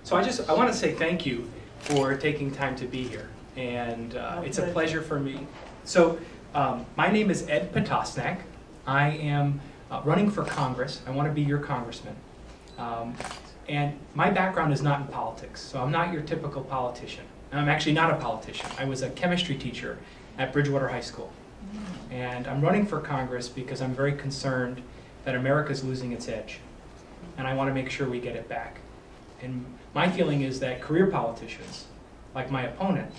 So I want to say thank you for taking time to be here, and it's a pleasure for me. So my name is Ed Potosnak. I am running for Congress. I want to be your congressman. And my background is not in politics, so I'm not your typical politician. I'm actually not a politician. I was a chemistry teacher at Bridgewater High School. And I'm running for Congress because I'm very concerned that America's losing its edge. And I want to make sure we get it back. And my feeling is that career politicians, like my opponent,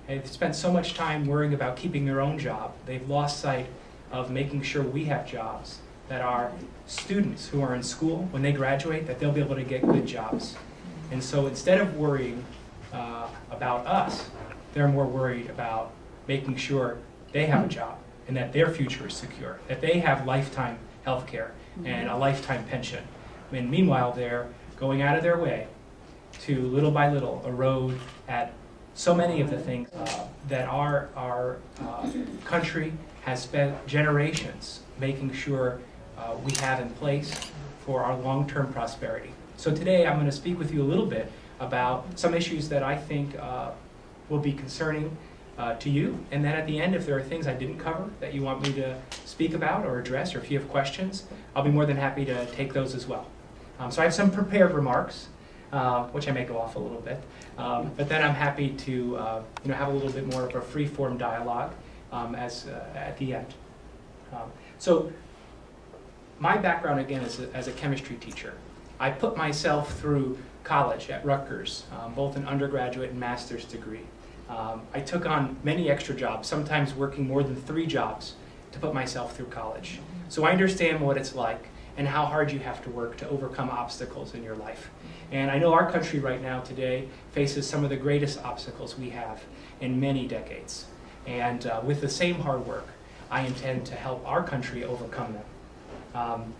have spent so much time worrying about keeping their own job, they've lost sight of making sure we have jobs, that our students who are in school, when they graduate, that they'll be able to get good jobs. And so instead of worrying about us, they're more worried about making sure they have a job and that their future is secure, that they have lifetime health care and a lifetime pension. And meanwhile, they're going out of their way to, little by little, erode at so many of the things that our country has spent generations making sure we have in place for our long-term prosperity. So today I'm going to speak with you a little bit about some issues that I think will be concerning to you, and then at the end, if there are things I didn't cover that you want me to speak about or address, or if you have questions, I'll be more than happy to take those as well. So I have some prepared remarks, which I may go off a little bit, but then I'm happy to have a little bit more of a free-form dialogue at the end. So my background, again, is as a chemistry teacher. I put myself through college at Rutgers, both an undergraduate and master's degree. I took on many extra jobs, sometimes working more than 3 jobs to put myself through college. So I understand what it's like and how hard you have to work to overcome obstacles in your life. And I know our country right now today faces some of the greatest obstacles we have in many decades. And with the same hard work, I intend to help our country overcome them.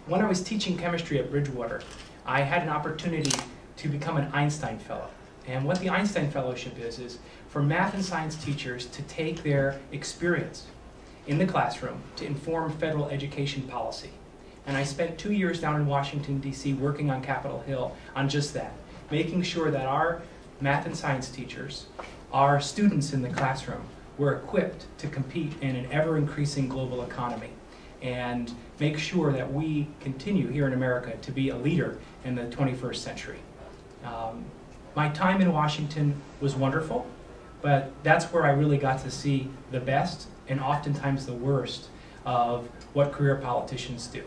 When I was teaching chemistry at Bridgewater, I had an opportunity to become an Einstein Fellow. And what the Einstein Fellowship is for math and science teachers to take their experience in the classroom to inform federal education policy. And I spent 2 years down in Washington, D.C. working on Capitol Hill on just that, making sure that our math and science teachers, our students in the classroom, were equipped to compete in an ever-increasing global economy and make sure that we continue here in America to be a leader in the 21st century. My time in Washington was wonderful, but that's where I really got to see the best and oftentimes the worst of what career politicians do,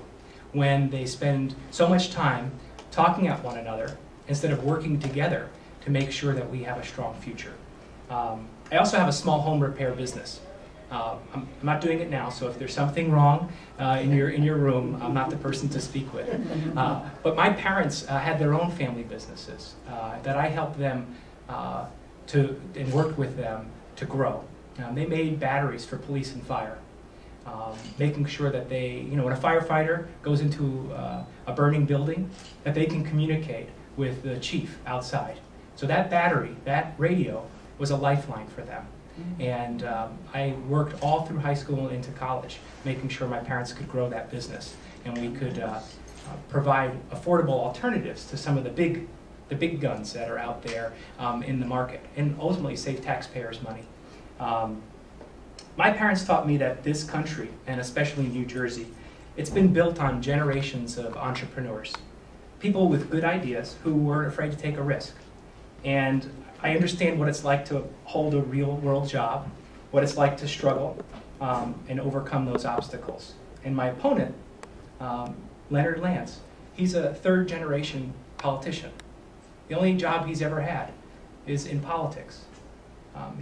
when they spend so much time talking at one another instead of working together to make sure that we have a strong future. I also have a small home repair business. I'm not doing it now, so if there's something wrong in your room, I'm not the person to speak with. But my parents had their own family businesses that I helped them and worked with them to grow. They made batteries for police and fire, making sure that they, when a firefighter goes into a burning building, that they can communicate with the chief outside. So that battery, that radio, was a lifeline for them. And I worked all through high school and into college, making sure my parents could grow that business and we could provide affordable alternatives to some of the big guns that are out there in the market, and ultimately save taxpayers money. My parents taught me that this country, and especially New Jersey, it's been built on generations of entrepreneurs, people with good ideas who weren't afraid to take a risk. And I understand what it's like to hold a real-world job, what it's like to struggle and overcome those obstacles. And my opponent, Leonard Lance, he's a third-generation politician. The only job he's ever had is in politics.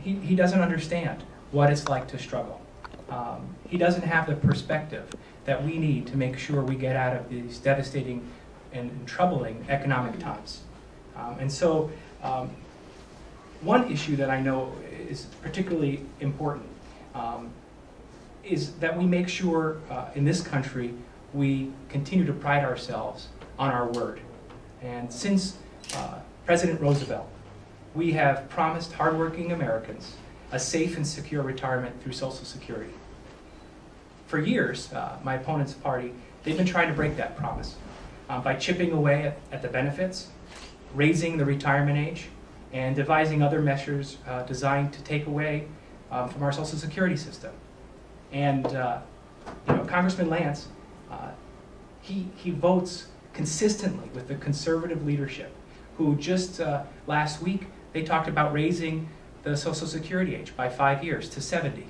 He doesn't understand what it's like to struggle. He doesn't have the perspective that we need to make sure we get out of these devastating and troubling economic times. And so one issue that I know is particularly important is that we make sure in this country we continue to pride ourselves on our word. And since President Roosevelt, we have promised hardworking Americans a safe and secure retirement through Social Security. For years, my opponent's party, they've been trying to break that promise. by chipping away at the benefits, raising the retirement age, and devising other measures designed to take away from our Social Security system. And Congressman Lance, he votes consistently with the conservative leadership, who just last week, they talked about raising the Social Security age by 5 years to 70.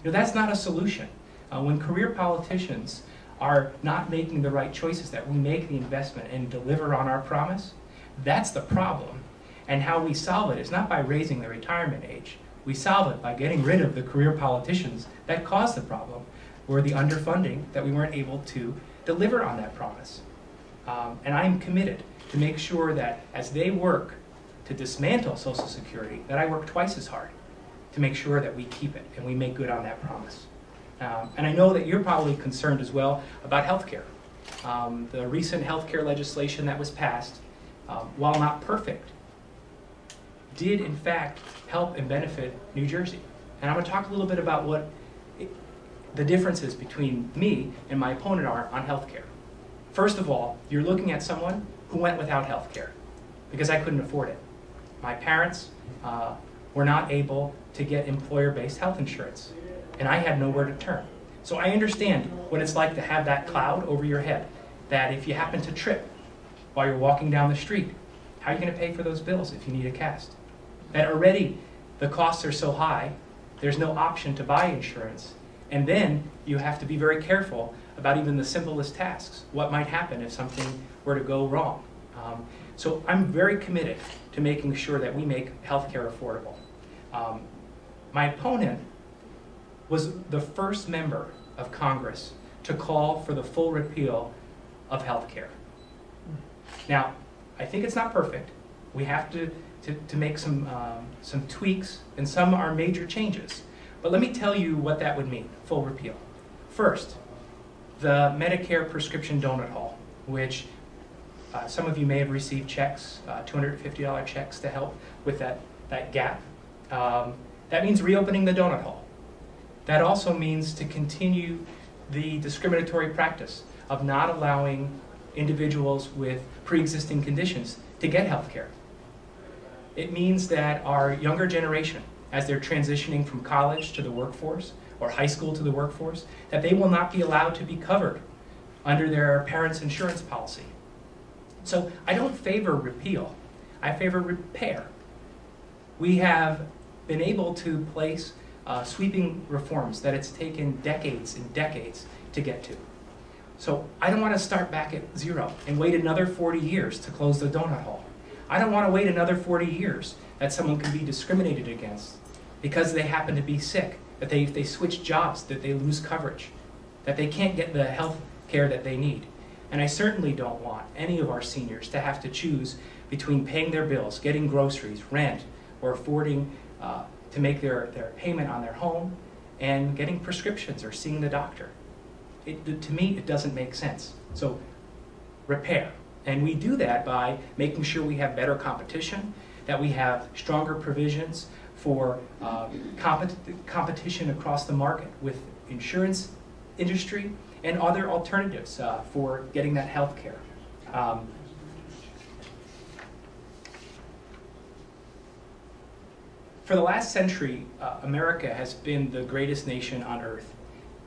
That's not a solution. When career politicians are not making the right choices, that we make the investment and deliver on our promise, that's the problem. And how we solve it is not by raising the retirement age. We solve it by getting rid of the career politicians that caused the problem, or the underfunding that we weren't able to deliver on that promise. And I'm committed to make sure that as they work to dismantle Social Security, that I work twice as hard to make sure that we keep it and we make good on that promise. And I know that you're probably concerned as well about health care. The recent health care legislation that was passed, while not perfect, did in fact help and benefit New Jersey. And I'm going to talk a little bit about what the differences between me and my opponent are on health care. First of all, you're looking at someone who went without health care because I couldn't afford it. My parents were not able to get employer-based health insurance, and I had nowhere to turn. So I understand what it's like to have that cloud over your head, that if you happen to trip while you're walking down the street, how are you going to pay for those bills if you need a cast? That already the costs are so high, there's no option to buy insurance, and then you have to be very careful about even the simplest tasks. What might happen if something were to go wrong? So I'm very committed to making sure that we make healthcare affordable. My opponent was the first member of Congress to call for the full repeal of healthcare. Now, I think it's not perfect. We have to make some tweaks, and some are major changes. But let me tell you what that would mean, full repeal. First, the Medicare prescription donut hole, which some of you may have received checks, $250 checks to help with that gap. That means reopening the donut hole. That also means to continue the discriminatory practice of not allowing individuals with pre-existing conditions to get health care. It means that our younger generation, as they're transitioning from college to the workforce, or high school to the workforce, that they will not be allowed to be covered under their parents' insurance policy. So I don't favor repeal, I favor repair. We have been able to place sweeping reforms that it's taken decades and decades to get to. So I don't want to start back at zero and wait another 40 years to close the donut hole. I don't want to wait another 40 years that someone can be discriminated against because they happen to be sick, that if they switch jobs, that they lose coverage, that they can't get the health care that they need. And I certainly don't want any of our seniors to have to choose between paying their bills, getting groceries, rent, or affording to make their payment on their home and getting prescriptions or seeing the doctor. To me, it doesn't make sense. So repair. And we do that by making sure we have better competition, that we have stronger provisions for competition across the market with insurance industry and other alternatives for getting that health care. For the last century, America has been the greatest nation on earth.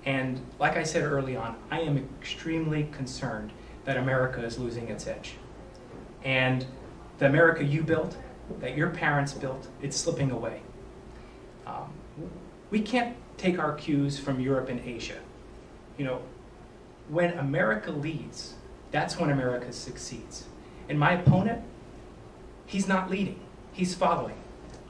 And like I said early on, I am extremely concerned that America is losing its edge. And the America you built, that your parents built, it's slipping away. We can't take our cues from Europe and Asia. You know, when America leads, that's when America succeeds. And my opponent, he's not leading, he's following.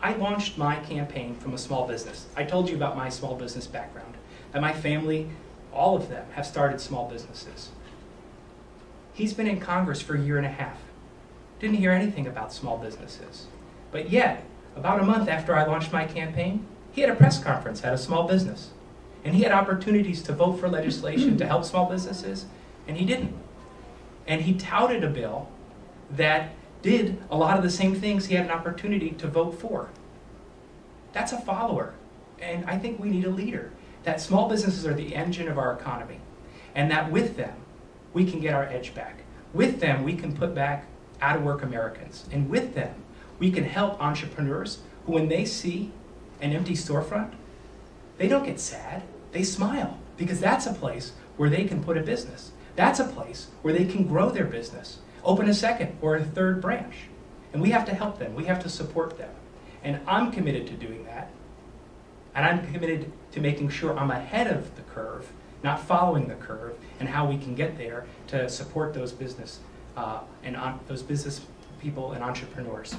I launched my campaign from a small business. I told you about my small business background, that my family, all of them, have started small businesses. He's been in Congress for a year and a half. Didn't hear anything about small businesses. But yet, about a month after I launched my campaign, he had a press conference at a small business. And he had opportunities to vote for legislation to help small businesses, and he didn't. And he touted a bill that did a lot of the same things he had an opportunity to vote for. That's a follower. And I think we need a leader. That small businesses are the engine of our economy. And that with them, we can get our edge back. With them, we can put back out-of-work Americans. And with them, we can help entrepreneurs who, when they see an empty storefront, they don't get sad, they smile, because that's a place where they can put a business. That's a place where they can grow their business, open a second or a third branch. And we have to help them, we have to support them. And I'm committed to doing that. And I'm committed to making sure I'm ahead of the curve, not following the curve, and how we can get there to support those business those business people and entrepreneurs.